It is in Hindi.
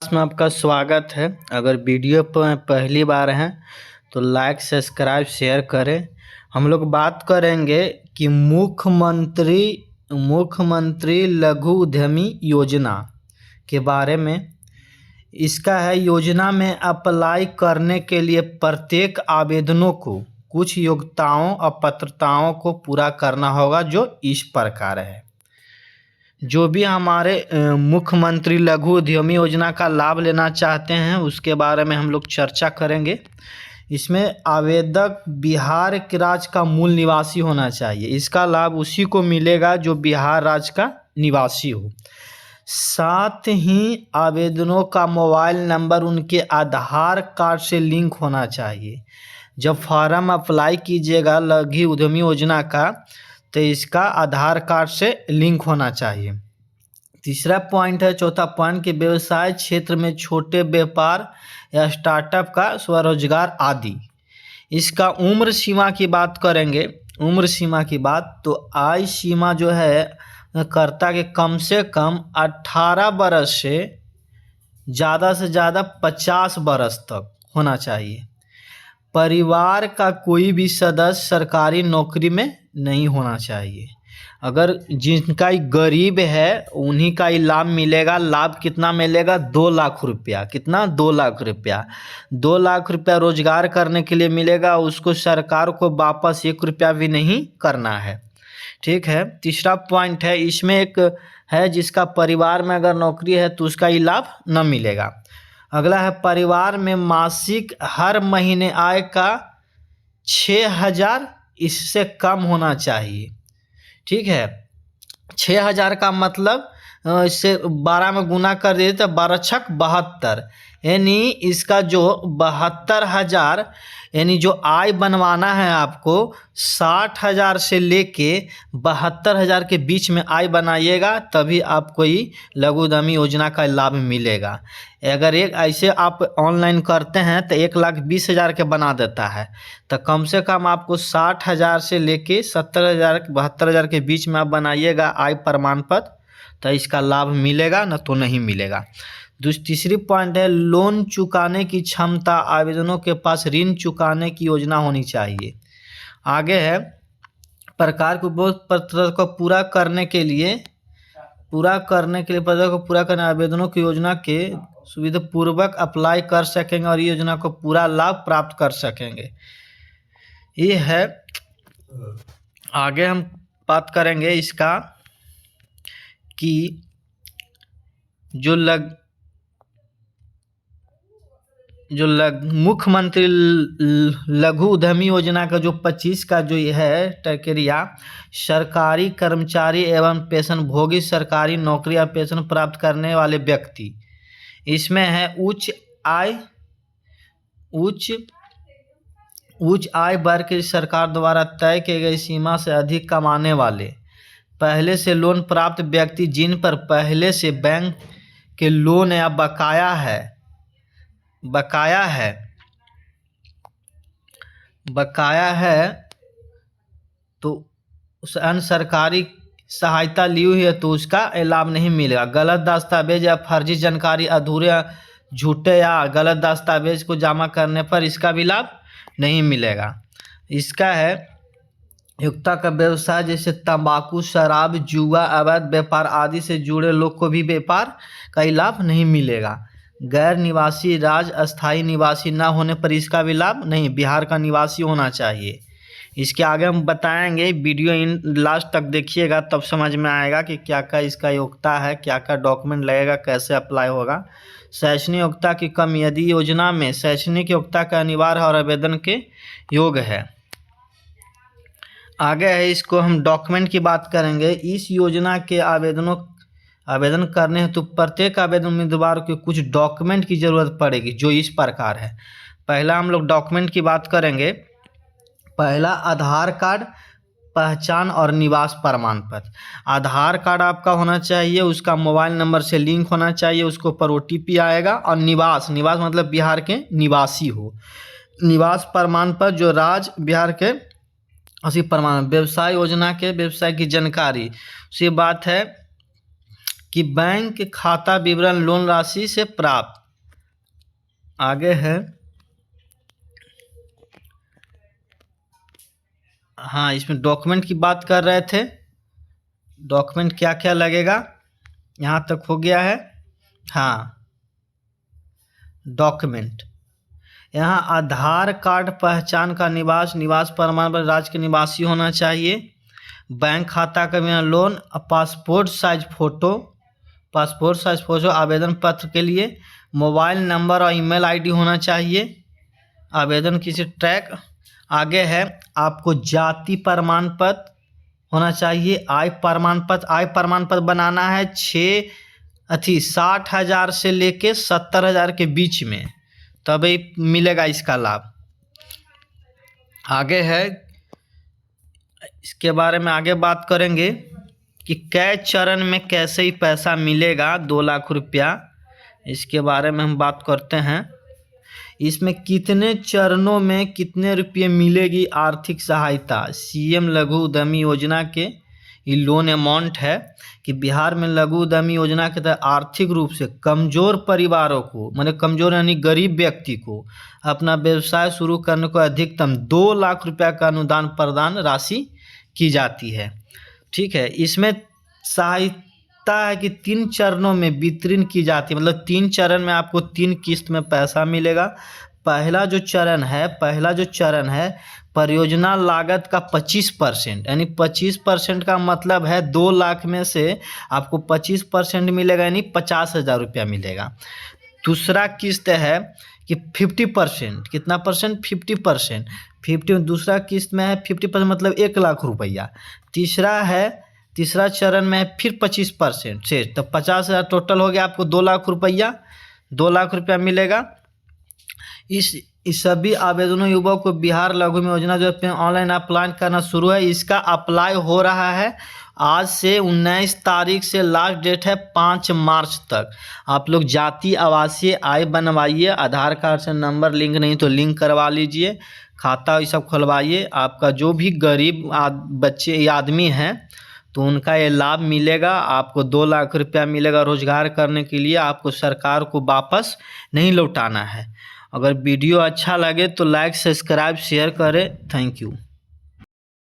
में आपका स्वागत है। अगर वीडियो पर पहली बार हैं तो लाइक सब्सक्राइब शेयर करें। हम लोग बात करेंगे कि मुख्यमंत्री लघु उद्यमी योजना के बारे में। इसका है, योजना में अप्लाई करने के लिए प्रत्येक आवेदनों को कुछ योग्यताओं और पात्रताओं को पूरा करना होगा, जो इस प्रकार है। जो भी हमारे मुख्यमंत्री लघु उद्यमी योजना का लाभ लेना चाहते हैं उसके बारे में हम लोग चर्चा करेंगे। इसमें आवेदक बिहार के राज्य का मूल निवासी होना चाहिए। इसका लाभ उसी को मिलेगा जो बिहार राज्य का निवासी हो। साथ ही आवेदनों का मोबाइल नंबर उनके आधार कार्ड से लिंक होना चाहिए। जब फॉर्म अप्लाई कीजिएगा लघु उद्यमी योजना का, तो इसका आधार कार्ड से लिंक होना चाहिए। तीसरा पॉइंट है, चौथा पॉइंट, कि व्यवसाय क्षेत्र में छोटे व्यापार या स्टार्टअप का स्वरोजगार आदि। इसका उम्र सीमा की बात करेंगे। उम्र सीमा की बात तो आयु सीमा जो है कर्ता के कम से कम 18 बरस से ज़्यादा 50 बरस तक होना चाहिए। परिवार का कोई भी सदस्य सरकारी नौकरी में नहीं होना चाहिए। अगर जिनका गरीब है उन्हीं का ही लाभ मिलेगा। लाभ कितना मिलेगा? 2 लाख रुपया। कितना? 2 लाख रुपया। 2 लाख रुपया रोजगार करने के लिए मिलेगा। उसको सरकार को वापस 1 रुपया भी नहीं करना है। ठीक है। तीसरा पॉइंट है, इसमें एक है जिसका परिवार में अगर नौकरी है तो उसका ही लाभ न मिलेगा। अगला है, परिवार में मासिक हर महीने आय का 6,000 इससे कम होना चाहिए। ठीक है। 6,000 का मतलब इससे 12 में गुना कर दिए तो 12 छक 72, यानी इसका जो 72,000 यानी जो आय बनवाना है आपको 60,000 से लेके 72,000 के बीच में आय बनाइएगा, तभी आपको ये लघु उद्यमी योजना का लाभ मिलेगा। अगर एक ऐसे आप ऑनलाइन करते हैं तो 1,20,000 के बना देता है, तो कम से कम आपको 60,000 से लेके 70,000 72,000 के बीच में आप बनाइएगा आय प्रमाण पत्र, तो इसका लाभ मिलेगा, न तो नहीं मिलेगा। तीसरी पॉइंट है, लोन चुकाने की क्षमता। आवेदनों के पास ऋण चुकाने की योजना होनी चाहिए। आगे है, प्रकार को पत्र को पूरा करने के लिए पत्र को पूरा करने आवेदनों की योजना के सुविधा पूर्वक अप्लाई कर सकेंगे और योजना को पूरा लाभ प्राप्त कर सकेंगे। ये है। आगे हम बात करेंगे इसका कि मुख्यमंत्री लघु उद्यमी योजना का जो 25 का जो है प्रक्रिया, सरकारी कर्मचारी एवं पेंशनभोगी सरकारी नौकरी या पेंशन प्राप्त करने वाले व्यक्ति। इसमें है उच्च आय वर्ग की सरकार द्वारा तय की गई सीमा से अधिक कमाने वाले, पहले से लोन प्राप्त व्यक्ति जिन पर पहले से बैंक के लोन या बकाया है तो उस अन्य सरकारी सहायता ली हुई है तो उसका लाभ नहीं मिलेगा। गलत दस्तावेज या फर्जी जानकारी, अधूरे, झूठे या गलत दस्तावेज को जमा करने पर इसका भी लाभ नहीं मिलेगा। इसका है, युक्ता का व्यवसाय जैसे तंबाकू, शराब, जुआ, अवैध व्यापार आदि से जुड़े लोग को भी व्यापार का ही लाभ नहीं मिलेगा। गैर निवासी राज्य अस्थायी निवासी न होने पर इसका भी लाभ नहीं, बिहार का निवासी होना चाहिए। इसके आगे हम बताएंगे, वीडियो इन लास्ट तक देखिएगा तब समझ में आएगा कि क्या क्या इसका योग्यता है, क्या क्या डॉक्यूमेंट लगेगा, कैसे अप्लाई होगा। शैक्षणिक योग्यता की कमी, यदि योजना में शैक्षणिक योग्यता का अनिवार्य और आवेदन के योग्य है। आगे है, इसको हम डॉक्यूमेंट की बात करेंगे। इस योजना के आवेदन करने हेतु प्रत्येक आवेदन उम्मीदवार को कुछ डॉक्यूमेंट की ज़रूरत पड़ेगी, जो इस प्रकार है। पहला हम लोग डॉक्यूमेंट की बात करेंगे। पहला, आधार कार्ड, पहचान और निवास प्रमाण पत्र। आधार कार्ड आपका होना चाहिए, उसका मोबाइल नंबर से लिंक होना चाहिए, उसके ऊपर OTP आएगा। और निवास मतलब बिहार के निवासी हो। निवास प्रमाण पत्र जो राज्य बिहार के प्रमाण। व्यवसाय योजना के व्यवसाय की जानकारी। उसी बात है कि बैंक खाता विवरण लोन राशि से प्राप्त। आगे है, हाँ इसमें डॉक्यूमेंट की बात कर रहे थे। डॉक्यूमेंट क्या क्या लगेगा, यहाँ तक हो गया है। हाँ डॉक्यूमेंट, यहाँ आधार कार्ड, पहचान का निवास प्रमाण पत्र, राज्य के निवासी होना चाहिए, बैंक खाता का बिना लोन, पासपोर्ट साइज फोटो आवेदन पत्र के लिए, मोबाइल नंबर और ईमेल आईडी होना चाहिए, आवेदन किसी ट्रैक। आगे है आपको जाति प्रमाण पत्र होना चाहिए, आय प्रमाण पत्र बनाना है 60,000 से लेके 70,000 के बीच में, तभी मिलेगा इसका लाभ। आगे है, इसके बारे में आगे बात करेंगे कि कै चरण में कैसे ही पैसा मिलेगा 2 लाख रुपया, इसके बारे में हम बात करते हैं। इसमें कितने चरणों में कितने रुपये मिलेगी आर्थिक सहायता। सीएम लघु उद्यमी योजना के ये लोन अमाउंट है कि बिहार में लघु उद्यमी योजना के तहत आर्थिक रूप से कमजोर परिवारों को, मतलब कमजोर यानी गरीब व्यक्ति को अपना व्यवसाय शुरू करने को अधिकतम 2 लाख रुपया का अनुदान प्रदान राशि की जाती है। ठीक है, इसमें सहायता है कि 3 चरणों में वितरण की जाती है, मतलब 3 चरण में आपको 3 किस्त में पैसा मिलेगा। पहला जो चरण है परियोजना लागत का 25%, यानी 25% का मतलब है 2 लाख में से आपको 25% मिलेगा, यानी 50,000 रुपया मिलेगा। दूसरा किस्त है कि 50%, कितना परसेंट, 50%, 50 दूसरा किस्त में है 50% मतलब 1 लाख रुपया। तीसरा चरण में है फिर 25% से, तो 50,000 टोटल हो गया, आपको 2 लाख रुपया, 2 लाख रुपया मिलेगा। इस सभी आवेदनों युवकों को बिहार लघु योजना जो ऑनलाइन अप्लाई करना शुरू है, इसका अप्लाई हो रहा है आज से 19 तारीख से, लास्ट डेट है 5 मार्च तक। आप लोग जाति आवासीय आय बनवाइए, आधार कार्ड से नंबर लिंक नहीं तो लिंक करवा लीजिए, खाता ये सब खुलवाइए। आपका जो भी गरीब बच्चे या आदमी हैं तो उनका ये लाभ मिलेगा। आपको 2 लाख रुपया मिलेगा रोजगार करने के लिए, आपको सरकार को वापस नहीं लौटाना है। अगर वीडियो अच्छा लगे तो लाइक, सब्सक्राइब, शेयर करें। Thank you.